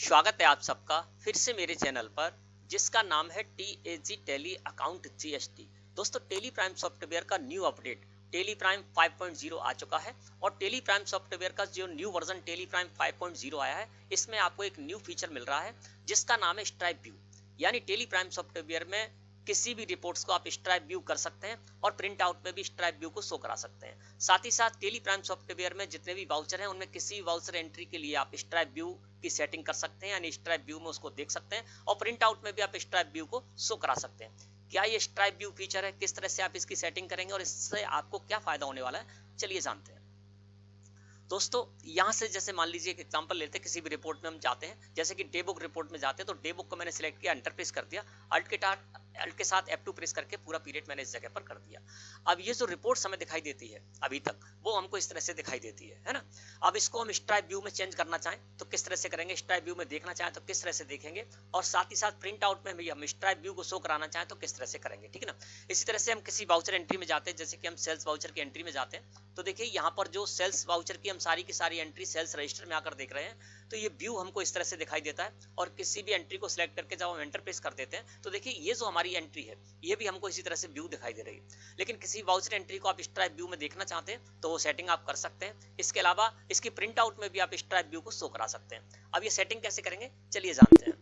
स्वागत है आप सबका फिर से मेरे चैनल पर जिसका नाम है TAG टेली अकाउंट GST। दोस्तों टेली प्राइम सॉफ्टवेयर का न्यू अपडेट टेली प्राइम 5.0 आ चुका है और टेली प्राइम सॉफ्टवेयर का जो न्यू वर्जन टेली प्राइम 5.0 आया है इसमें आपको एक न्यू फीचर मिल रहा है जिसका नाम है स्ट्राइप व्यू। यानी टेली प्राइम सॉफ्टवेयर में किसी भी रिपोर्ट्स को आप स्ट्राइप व्यू कर सकते हैं और प्रिंट आउट में भी स्ट्राइप व्यू को शो करा सकते हैं। साथ ही साथ टेली प्राइम सॉफ्टवेयर में जितने भी वाउचर हैं उनमें किसी भी वाउचर एंट्री के लिए आप स्ट्राइप व्यू की सेटिंग कर सकते हैं, यानी स्ट्राइप व्यू में उसको देख सकते हैं और प्रिंट आउट में भी आप स्ट्राइप व्यू को शो करा सकते हैं। क्या ये स्ट्राइप व्यू फीचर है, किस तरह से आप इसकी सेटिंग करेंगे और इससे आपको क्या फायदा होने वाला है, चलिए जानते हैं। दोस्तों यहाँ से जैसे मान लीजिए एक एग्जांपल लेते हैं, किसी भी रिपोर्ट में हम जाते हैं, जैसे कि डे बुक रिपोर्ट में जाते हैं तो डे बुक को मैंने सिलेक्ट किया, एंटर प्रेस कर दिया, अल्ट के साथ F2 प्रेस करके पूरा पीरियड मैंने इस जगह पर कर दिया। अब ये जो रिपोर्ट हमें दिखाई देती है अभी तक वो हमको इस तरह से दिखाई देती है ना। अब इसको हम स्ट्राइप व्यू में चेंज करना चाहें तो किस तरह से करेंगे, स्ट्राइप व्यू में देखना चाहें तो किस तरह से देखेंगे और साथ ही साथ प्रिंट आउट में भी हम स्ट्राइप व्यू को शो कराना चाहें तो किस तरह से करेंगे, ठीक है ना। इसी तरह से हम किसी वाउचर एंट्री में जाते हैं, जैसे कि हम सेल्स वाउचर की एंट्री में जाते हैं तो देखिए यहाँ पर जो सेल्स वाउचर की हम सारी की सारी एंट्री सेल्स रजिस्टर में आकर देख रहे हैं तो ये व्यू हमको इस तरह से दिखाई देता है। और किसी भी एंट्री को सिलेक्ट करके जब हम एंटर प्रेस कर देते हैं तो देखिए ये जो हमारी एंट्री है ये भी हमको इसी तरह से व्यू दिखाई दे रही है। लेकिन किसी वाउचर एंट्री को आप स्ट्राइप व्यू में देखना चाहते हैं तो वो सेटिंग आप कर सकते हैं। इसके अलावा इसकी प्रिंट आउट में भी आप स्ट्राइप व्यू को शो करा सकते हैं। अब ये सेटिंग कैसे करेंगे चलिए जानते हैं।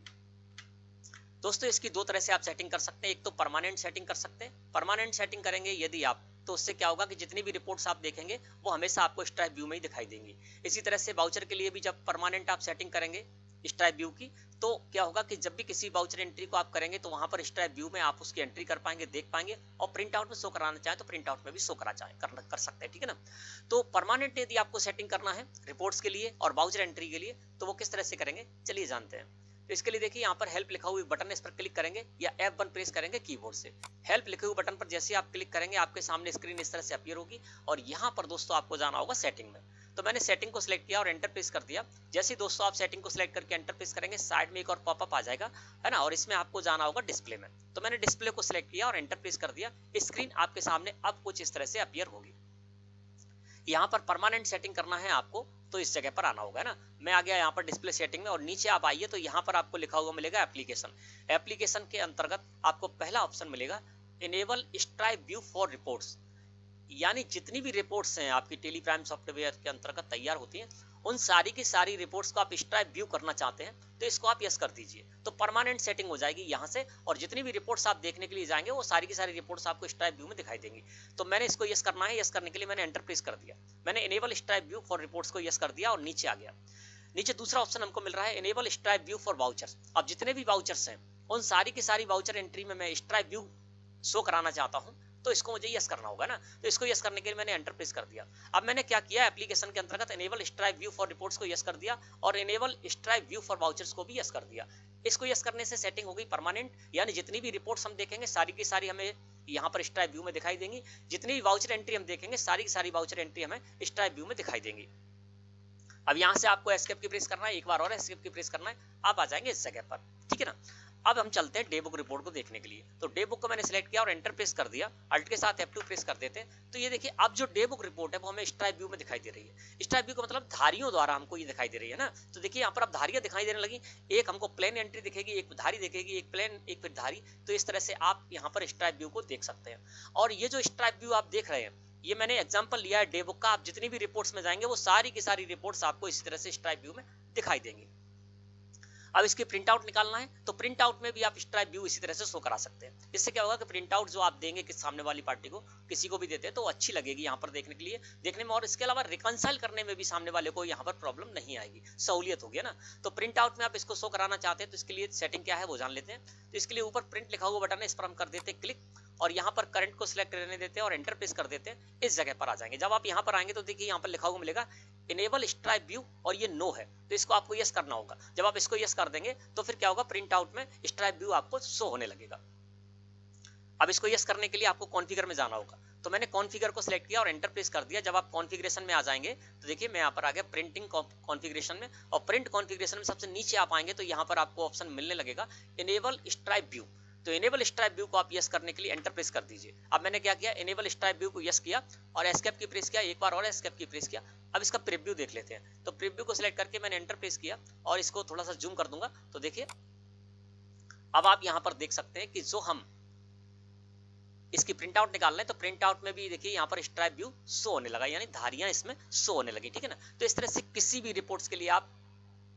दोस्तों इसकी दो तरह से आप सेटिंग कर सकते हैं, एक तो परमानेंट सेटिंग कर सकते हैं। परमानेंट सेटिंग करेंगे यदि आप तो उससे क्या होगा कि जितनी भी रिपोर्ट्स आप देखेंगे वो हमेशा आपको स्ट्राइप व्यू में ही दिखाई देंगी। इसी तरह से वाउचर के लिए भी जब परमानेंट आप सेटिंग करेंगे स्ट्राइप व्यू की तो क्या होगा कि जब भी किसी वाउचर एंट्री को आप करेंगे तो वहां पर स्ट्राइप व्यू में आप उसकी एंट्री कर पाएंगे, देख पाएंगे और प्रिंट आउट में शो कराना चाहे तो प्रिंट आउट में भी शो करा चाहे कर सकते हैं, ठीक है ना। तो परमानेंट यदि आपको सेटिंग करना है रिपोर्ट्स के लिए और वाउचर एंट्री के लिए तो वो किस तरह से करेंगे चलिए जानते हैं। तो इसके लिए देखिए यहाँ पर हेल्प लिखा हुआ बटन है, इस पर क्लिक करेंगे या F1 प्रेस करेंगे कीबोर्ड से। हेल्प लिखे हुए बटन पर जैसे आप क्लिक करेंगे आपके सामने स्क्रीन इस तरह से अपीयर होगी और यहाँ पर दोस्तों आपको जाना होगा सेटिंग में। तो मैंने सेटिंग को सिलेक्ट किया और एंटर प्रेस कर दिया। जैसे ही दोस्तों आप सेटिंग को सिलेक्ट करके एंटर प्रेस करेंगे साइड में एक और पॉपअप आ जाएगा है ना, और इसमें आपको जाना होगा डिस्प्ले में। तो मैंने डिस्प्ले को सिलेक्ट किया और एंटर प्रेस कर दिया। स्क्रीन आपके सामने अब कुछ इस तरह से अपीयर होगी। यहाँ पर परमानेंट सेटिंग करना है आपको तो इस जगह पर आना होगा ना। मैं आ गया यहाँ पर डिस्प्ले सेटिंग में और नीचे आप आइए तो यहाँ पर आपको लिखा हुआ मिलेगा एप्लीकेशन। एप्लीकेशन के अंतर्गत आपको पहला ऑप्शन मिलेगा enable stripe view for reports. यानी जितनी भी रिपोर्ट्स हैं आपकी टेली प्राइम सॉफ्टवेयर के अंतर्गत तैयार होती हैं उन सारी की सारी रिपोर्ट्स को आप स्ट्राइप व्यू करना चाहते हैं तो इसको आप यस कर दीजिए तो परमानेंट सेटिंग हो जाएगी यहाँ से और जितनी भी रिपोर्ट्स आप देखने के लिए जाएंगे वो सारी की सारी रिपोर्ट्स आपको स्ट्राइप व्यू में दिखाई देंगी। तो मैंने इसको यस करना है, यस करने के लिए मैंने एंटर प्रेस कर दिया। मैंने enable stripe view for reports को यस कर दिया और नीचे आ गया। नीचे दूसरा ऑप्शन हमको मिल रहा है enable stripe view for vouchers. अब जितने भी वाउचर्स हैं उन सारी की सारी वाउचर एंट्री में मैं स्ट्राइप व्यू शो कराना चाहता हूँ तो इसको मुझे यस करना होगा ना। तो इसको यस करने के लिए मैंने एंटर प्रेस कर दिया। अब मैंने क्या किया, एप्लीकेशन के अंतर्गत enable stripe view for reports को यस कर दिया और enable stripe view for vouchers को भी यस कर दिया। इसको यस करने से सेटिंग हो गई परमानेंट, यानी जितनी भी रिपोर्ट्स हम देखेंगे सारी की सारी हमें यहाँ पर स्ट्राइप व्यू में दिखाई देंगी। जितनी भी वाउचर एंट्री हम देखेंगे सारी की सारी वाउचर एंट्री हमें स्ट्राइप व्यू में दिखाई देंगी। अब यहाँ से आपको एस्केप की प्रेस करना है, एक बार और एस्केप की प्रेस करना है, आप आ जाएंगे इस जगह पर, ठीक है ना। अब हम चलते हैं डे बुक रिपोर्ट को देखने के लिए। तो डे बुक को मैंने सिलेक्ट किया और एंटर प्रेस कर दिया, अल्ट के साथ F2 प्रेस कर देते हैं। तो ये देखिए अब जो डे बुक रिपोर्ट है वो हमें स्ट्राइप व्यू में दिखाई दे रही है। स्ट्राइप व्यू का मतलब धारियों द्वारा हमको ये दिखाई दे रही है ना। तो देखिए यहाँ पर अब धारियां दिखाई देने लगी, एक हमको प्लेन एंट्री दिखेगी, एक धारी दिखेगी, एक प्लेन एक फिर धारी। तो इस तरह से आप यहाँ पर स्ट्राइप व्यू को देख सकते हैं। और ये जो स्ट्राइप व्यू आप देख रहे हैं ये मैंने एग्जांपल लिया है डे बुक का। आप जितनी भी रिपोर्ट्स में जाएंगे वो सारी की सारी रिपोर्ट्स आपको इसी तरह से स्ट्राइप व्यू में दिखाई देंगी। अब इसकी प्रिंट आउट निकालना है तो प्रिंट आउट में भी आप स्ट्राइप व्यू इसी तरह से शो करा सकते हैं। इससे क्या होगा कि प्रिंट आउट जो आप देंगे कि सामने वाली पार्टी को किसी को भी देते हैं तो अच्छी लगेगी यहाँ पर देखने के लिए, देखने में। और इसके अलावा रिकंसाइल करने में भी सामने वाले को यहाँ पर प्रॉब्लम नहीं आएगी, सहूलियत होगी ना। तो प्रिंट आउट में आप इसको शो कराना चाहते हैं तो इसके लिए सेटिंग क्या है वो जान लेते हैं। तो इसके लिए ऊपर प्रिंट लिखा हुआ बटन है, इस पर हम कर देते हैं क्लिक और यहाँ पर करंट को सिलेक्ट करने देते हैं और एंटर प्रेस कर देते हैं। इस जगह पर आ जाएंगे। जब आप यहाँ पर आएंगे तो देखिए यहाँ पर लिखा हुआ मिलेगा इनेबल स्ट्राइप व्यू और ये नो है तो इसको आपको यस करना होगा। जब आप इसको यस कर देंगे तो फिर क्या होगा, प्रिंट आउट में स्ट्राइप व्यू आपको शो होने लगेगा। अब इसको यस करने के लिए आपको कॉन्फ़िगर में जाना होगा। तो मैंने कॉन्फ़िगर को सिलेक्ट किया और एंटर प्रेस कर दिया। जब आप कॉन्फ़िगरेशन में आ जाएंगे तो देखिए मैं यहाँ पर आ गया प्रिंटिंग कॉन्फ़िगरेशन में और प्रिंट कॉन्फ़िगरेशन में सबसे नीचे आप आएंगे तो यहाँ पर आपको ऑप्शन मिलने लगेगा इनेबल स्ट्राइप व्यू। तो इनेबल स्ट्राइप व्यू को आप यस करने के लिए एंटर प्रेस कर दीजिए। अब मैंने क्या किया, इनेबल स्ट्राइप व्यू को यस किया और एस्केप की प्रेस किया, एक बार और एस्केप की प्रेस किया। अब इसका प्रीव्यू देख लेते हैं। तो प्रीव्यू को सिलेक्ट करके मैंने एंटर प्रेस किया और इसको थोड़ा सा जूम कर दूंगा तो देखिए अब आप यहाँ पर देख सकते हैं कि जो हम इसकी प्रिंट आउट निकाल रहे हैं तो प्रिंट आउट में भी देखिए यहाँ पर स्ट्राइप व्यू शो होने लगा, यानी धारियां इसमें शो होने लगी, ठीक है ना। तो इस तरह से किसी भी रिपोर्ट्स के लिए आप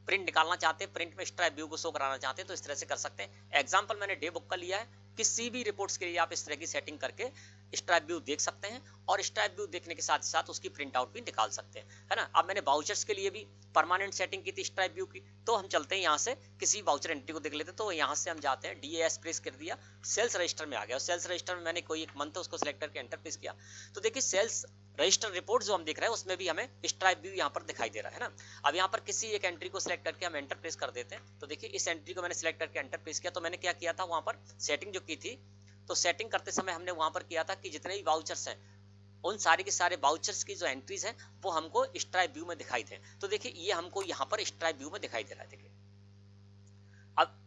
प्रिंट निकालना चाहते हैं, प्रिंट में स्ट्राइप व्यू को शो कराना चाहते हैं तो इस तरह से कर सकते हैं। एग्जांपल मैंने डे बुक का लिया है, किसी भी रिपोर्ट्स के लिए आप इस तरह की सेटिंग करके स्ट्राइप व्यू देख सकते हैं और स्ट्राइप व्यू देखने के साथ साथ उसकी प्रिंट आउट भी निकाल सकते हैं, है ना। अब मैंने वाउचर्स के लिए भी परमानेंट सेटिंग की थी स्ट्राइप व्यू की, तो हम चलते हैं यहाँ से किसी वाउचर एंट्री को देख लेते हैं। तो यहाँ से हम जाते हैं, DAS प्रेस कर दिया, सेल्स रजिस्टर में आ गया और सेल्स रजिस्टर में मैंने कोई एक मंथ है उसको सिलेक्ट करके एंटर प्रेस किया। तो देखिए सेल्स रजिस्टर रिपोर्ट जो हम देख रहे हैं उसमें भी हमें स्ट्राइप व्यू यहाँ पर दिखाई दे रहा है ना। अब यहाँ पर किसी एक एंट्री को सिलेक्ट करके हम एंटर प्रेस कर देते हैं। तो देखिए इस एंट्री को मैंने सिलेक्ट करके एंटर प्रेस किया। तो मैंने क्या किया था, वहां पर सेटिंग जो की थी, तो सेटिंग करते समय हमने वहां पर किया था कि जितने भी वाउचर्स हैं उन सारे के सारे वाउचर्स की जो एंट्रीज हैं वो हमको स्ट्राइप व्यू में दिखाई दें। तो देखिए ये हमको यहाँ पर स्ट्राइप व्यू में दिखाई दे रहा है, देखिए अब,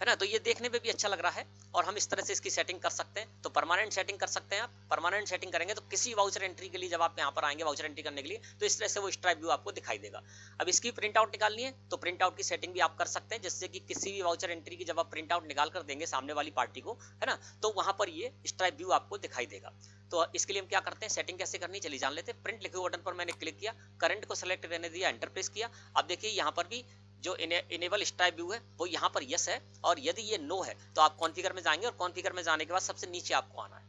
है ना। तो ये देखने में भी अच्छा लग रहा है और हम इस तरह से इसकी सेटिंग कर सकते हैं। तो परमानेंट सेटिंग कर सकते हैं आप। परमानेंट सेटिंग करेंगे तो किसी वाउचर एंट्री के लिए जब आप यहाँ पर आएंगे वाउचर एंट्री करने के लिए तो इस तरह से वो स्ट्राइप व्यू आपको दिखाई देगा। अब इसकी प्रिंट आउट निकालनी है तो प्रिंट आउट की सेटिंग भी आप कर सकते हैं, जिससे कि किसी भी वाउचर एंट्री की जब आप प्रिंट आउट निकाल कर देंगे सामने वाली पार्टी को, है ना, तो वहां पर ये स्ट्राइप व्यू आपको दिखाई देगा। तो इसके लिए हम क्या करते हैं, सेटिंग कैसे करनी चलिए जान लेते हैं। प्रिंट लिखे बटन पर मैंने क्लिक किया, करंट को सिलेक्ट रहने दिया, एंटर प्रेस किया। अब देखिए यहाँ पर भी जो इनेबल स्ट्राइप व्यू है वो यहाँ पर यस है और यदि ये नो है तो आप कॉन्फ़िगर में जाएंगे और कॉन्फ़िगर में जाने के बाद सबसे नीचे आपको आना है,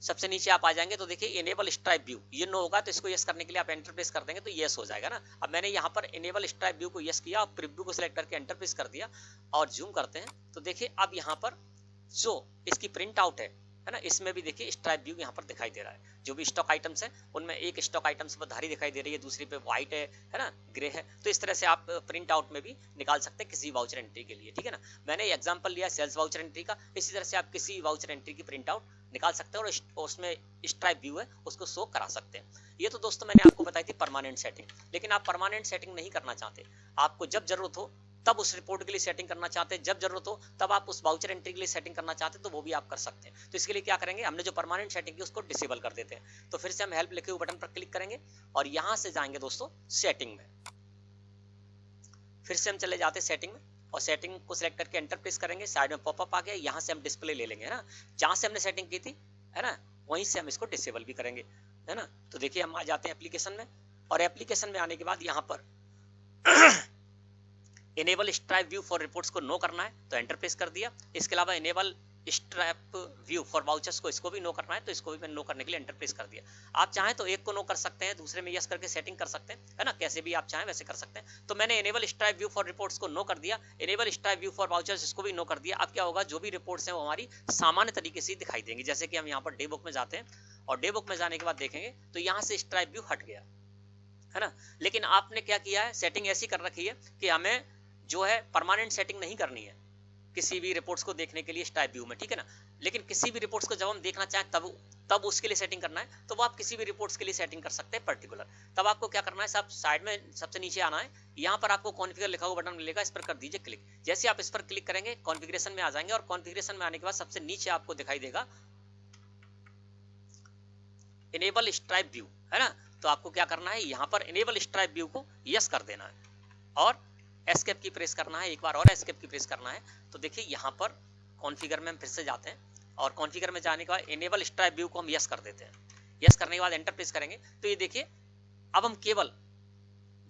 सबसे नीचे आप आ जाएंगे तो देखिए इनेबल स्ट्राइप व्यू, ये नो होगा तो इसको यस करने के लिए आप एंटर प्रेस कर देंगे तो यस हो जाएगा ना। अब मैंने यहाँ पर इनेबल स्ट्राइप व्यू को यस किया और प्रीव्यू को सिलेक्ट करके एंटर प्रेस कर दिया और जूम करते हैं तो देखिए अब यहाँ पर जो इसकी प्रिंट आउट है ना, इसमें भी देखिए स्ट्राइप व्यू यहाँ पर दिखाई दे रहा है। जो भी स्टॉक आइटम्स है उनमें एक स्टॉक आइटम्स पर धारी दिखाई दे रही है, दूसरी पे व्हाइट है ना, ग्रे है। तो इस तरह से आप प्रिंट आउट में भी निकाल सकते हैं किसी वाउचर एंट्री के लिए, ठीक है ना। मैंने एग्जांपल लिया सेल्स वाउचर एंट्री का, इसी तरह से आप किसी वाउचर एंट्री की प्रिंट आउट निकाल सकते हैं और उसमें स्ट्राइप व्यू है उसको शो करा सकते हैं। ये तो दोस्तों मैंने आपको बताई थी परमानेंट सेटिंग, लेकिन आप परमानेंट सेटिंग नहीं करना चाहते, आपको जब जरूरत हो तब उस रिपोर्ट के लिए सेटिंग करना चाहते हैं, जब जरूरत हो तब आप उस वाउचर एंट्री के लिए सेटिंग करना चाहते हैं तो वो भी आप कर सकते हैं। तो इसके लिए क्या करेंगे, हमने जो परमानेंट सेटिंग की उसको डिसेबल कर देते हैं। तो फिर से हम हेल्प लिखे हुए बटन पर क्लिक करेंगे और यहां से जाएंगे दोस्तों सेटिंग में, फिर से हम चले जाते हैं सेटिंग में और सेटिंग को सिलेक्ट करके एंटर प्रेस करेंगे। साइड में पॉपअप आ गया, यहाँ से हम डिस्प्ले ले लेंगे, है ना, जहां से हमने सेटिंग की थी, है ना, वहीं से हम इसको डिसेबल भी करेंगे, है ना। तो देखिए हम आ जाते हैं एप्लीकेशन में और एप्लीकेशन में आने के बाद यहाँ पर enable stripe view for reports को नो करना है तो एंटर प्रेस कर दिया। इसके अलावा enable stripe view for vouchers को इसको भी नो करना है तो इसको भी मैंने नो करने के लिए एंटर प्रेस कर दिया। आप चाहें तो एक को नो कर सकते हैं, दूसरे में यस करके सेटिंग कर सकते हैं, है ना, कैसे भी आप चाहें वैसे कर सकते हैं। तो मैंने enable stripe view for reports को नो कर दिया, enable stripe view for vouchers इसको भी नो कर दिया। अब क्या होगा, जो भी रिपोर्ट्स हैं वो हमारी सामान्य तरीके से दिखाई देंगी। जैसे कि हम यहाँ पर डे बुक में जाते हैं और डे बुक में जाने के बाद देखेंगे तो यहाँ से स्ट्राइप व्यू हट गया, है ना। लेकिन आपने क्या किया है, सेटिंग ऐसी कर रखी है कि हमें जो है परमानेंट सेटिंग नहीं करनी है किसी भी रिपोर्ट्स को देखने के लिए स्ट्राइप व्यू में, ठीक है ना। लेकिन किसी भी रिपोर्ट्स को जब हम देखना चाहें तब उसके लिए सेटिंग करना है तो वो आप किसी भी रिपोर्ट्स के लिए सेटिंग कर सकते हैं पर्टिकुलर। तब आपको क्या करना है, सब साइड में सबसे नीचे आना है, यहाँ पर आपको कॉन्फ़िगर लिखा हुआ बटन मिलेगा, इस पर कर दीजिए क्लिक। जैसे आप इस पर क्लिक करेंगे कॉन्फ़िगरेशन में आ जाएंगे और कॉन्फ़िगरेशन में आने के बाद सबसे नीचे आपको दिखाई देगा इनेबल स्ट्राइप व्यू, है ना। तो आपको क्या करना है, यहाँ पर इनेबल स्ट्राइप व्यू को यस कर देना है और एस्केप की प्रेस करना है, एक बार और एस्केप की प्रेस करना है। तो देखिए यहाँ पर कॉन्फ़िगर में हम फिर से जाते हैं और कॉन्फ़िगर में जाने के बाद इनेबल स्ट्राइप व्यू को हम यस कर देते हैं। यस करने के बाद एंटर प्रेस करेंगे तो ये देखिए अब हम केवल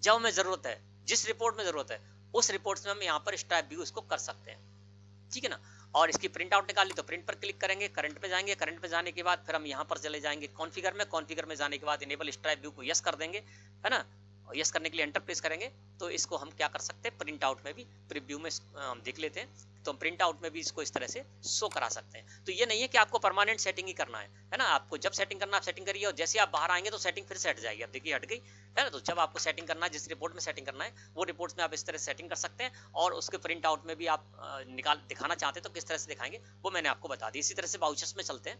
जब हमें जरूरत है, जिस रिपोर्ट में जरूरत है उस रिपोर्ट में हम यहाँ पर स्ट्राइप व्यू इसको कर सकते हैं, ठीक है ना। और इसकी प्रिंट आउट निकाली तो प्रिंट पर क्लिक करेंगे, करंट में जाएंगे, करंट में जाने के बाद फिर हम यहाँ पर चले जाएंगे कॉन्फ़िगर में, कॉन्फ़िगर में जाने के बाद इनेबल स्ट्राइप व्यू को यस कर देंगे, है ना। और यस करने के लिए एंटर प्रेस करेंगे तो इसको हम क्या कर सकते हैं, प्रिंट आउट में भी प्रीव्यू में हम देख लेते हैं तो हम प्रिंट आउट में भी इसको इस तरह से शो करा सकते हैं। तो ये नहीं है कि आपको परमानेंट सेटिंग ही करना है ना, आपको जब सेटिंग करना आप सेटिंग करिए और जैसे आप बाहर आएंगे तो सेटिंग फिर से हट जाएगी। अब देखिए हट गई, है ना। तो जब आपको सेटिंग करना है, जिस रिपोर्ट में सेटिंग करना है वो रिपोर्ट्स में आप इस तरह से सेटिंग कर सकते हैं और उसके प्रिंट आउट में भी आप दिखाना चाहते हैं तो किस तरह से दिखाएंगे वो मैंने आपको बता दी। इसी तरह से वाउचर्स में चलते हैं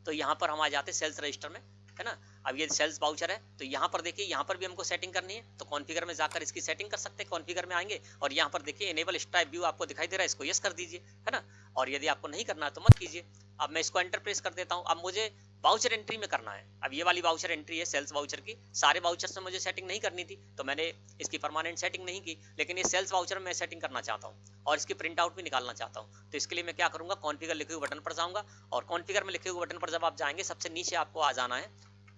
तो यहाँ पर हम आ जाते हैं सेल्स रजिस्टर में, है ना। अब ये सेल्स वाउचर है तो यहाँ पर देखिए यहाँ पर भी हमको सेटिंग करनी है तो कॉन्फ़िगर में जाकर इसकी सेटिंग कर सकते हैं। कॉन्फ़िगर में आएंगे और यहाँ पर देखिए इनेबल स्ट्राइप व्यू आपको दिखाई दे रहा है, इसको यस कर दीजिए, है ना। और यदि आपको नहीं करना है तो मत कीजिए। अब मैं इसको एंटर प्रेस कर देता हूँ। अब मुझे वाउचर एंट्री में करना है। अब ये वाली वाउचर एंट्री है सेल्स वाउचर की, सारे वाउचर्स में मुझे सेटिंग नहीं करनी थी तो मैंने इसकी परमानेंट सेटिंग नहीं की, लेकिन ये सेल्स वाउचर में मैं सेटिंग करना चाहता हूँ और इसकी प्रिंट आउट भी निकालना चाहता हूँ। तो इसके लिए मैं क्या करूंगा, कॉन्फ़िगर लिखे हुए बटन पर जाऊंगा और कॉन्फ़िगर में लिखे हुए बटन पर जब आप जाएंगे सबसे नीचे आपको आ जाना है,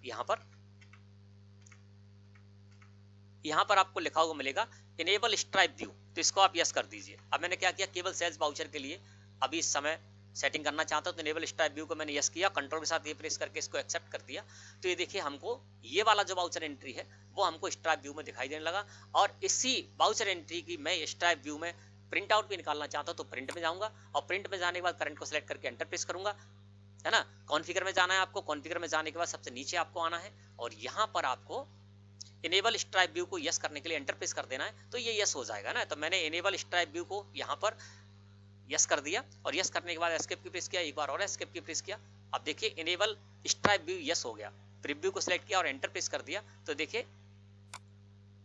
यहाँ पर आपको लिखा हुआ मिलेगा इनेबल स्ट्राइप व्यू, तो इसको आप यस कर दीजिए। अब मैंने क्या किया, केवल सेल्स वाउचर के लिए अभी इस समय सेटिंग करना चाहता हूं तो इनेबल स्ट्राइप व्यू को मैंने यस किया, कंट्रोल के साथ ये प्रेस करके इसको एक्सेप्ट कर दिया। तो ये देखिए हमको ये वाला जो वाउचर एंट्री है वो हमको स्ट्राइप व्यू में दिखाई देने लगा और इसी वाउचर एंट्री की मैं स्ट्राइप व्यू में प्रिंट आउट भी निकालना चाहता हूं तो प्रिंट में जाऊंगा और प्रिंट में जाने के बाद करंट को सिलेक्ट करके एंटर प्रेस करूंगा, है ना। कॉन्फ़िगर में जाना है आपको, कॉन्फ़िगर में जाने के बाद सबसे नीचे आपको आना है और यहाँ पर आपको इनेबल स्ट्राइप व्यू को यस करने के लिए एंटर प्रेस कर देना है, तो ये यस हो जाएगा ना। तो मैंने इनेबल स्ट्राइप व्यू को यहाँ पर यस कर दिया और यस करने के बाद एस्केप की प्रेस किया, एक बार और एस्केप की प्रेस किया। अब देखिए इनेबल स्ट्राइप व्यू यस हो गया, प्रीव्यू को सिलेक्ट किया और एंटर प्रेस कर दिया, तो देखिए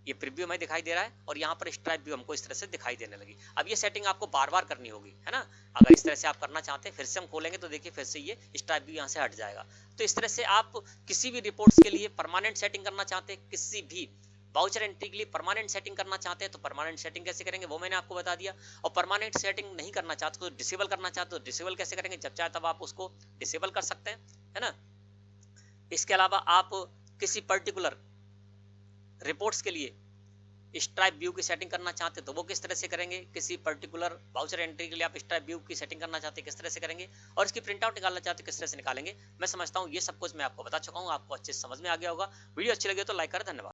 ये प्रीव्यू में दिखाई दे रहा है और यहाँ पर स्ट्राइप व्यू हमको इस तरह से दिखाई देने लगी। अब ये सेटिंग आपको बार बार करनी होगी, है ना। अगर इस तरह से आप करना चाहते हैं, फिर से हम खोलेंगे तो देखिए फिर से ये स्ट्राइप व्यू यहाँ से हट जाएगा। तो इस तरह से आप किसी भी रिपोर्ट्स के लिए परमानेंट सेटिंग करना चाहते हैं, किसी भी वाउचर एंट्री के लिए परमानेंट सेटिंग करना चाहते हैं तो परमानेंट सेटिंग कैसे करेंगे वो मैंने आपको बता दिया। और परमानेंट सेटिंग नहीं करना चाहते तो डिसेबल करना चाहते तो डिसेबल कैसे करेंगे, जब चाहे तब आप उसको डिसेबल कर सकते हैं, है ना। इसके अलावा आप किसी पर्टिकुलर रिपोर्ट्स के लिए स्ट्राइप व्यू की सेटिंग करना चाहते तो वो किस तरह से करेंगे, किसी पर्टिकुलर वाउचर एंट्री के लिए आप स्ट्राइप व्यू की सेटिंग करना चाहते किस तरह से करेंगे और इसकी प्रिंट आउट निकालना चाहते किस तरह से निकालेंगे। मैं समझता हूँ ये सब कुछ मैं आपको बता चुका हूँ, आपको अच्छे से समझ में आ गया होगा। वीडियो अच्छी लगे तो लाइक करें, धन्यवाद।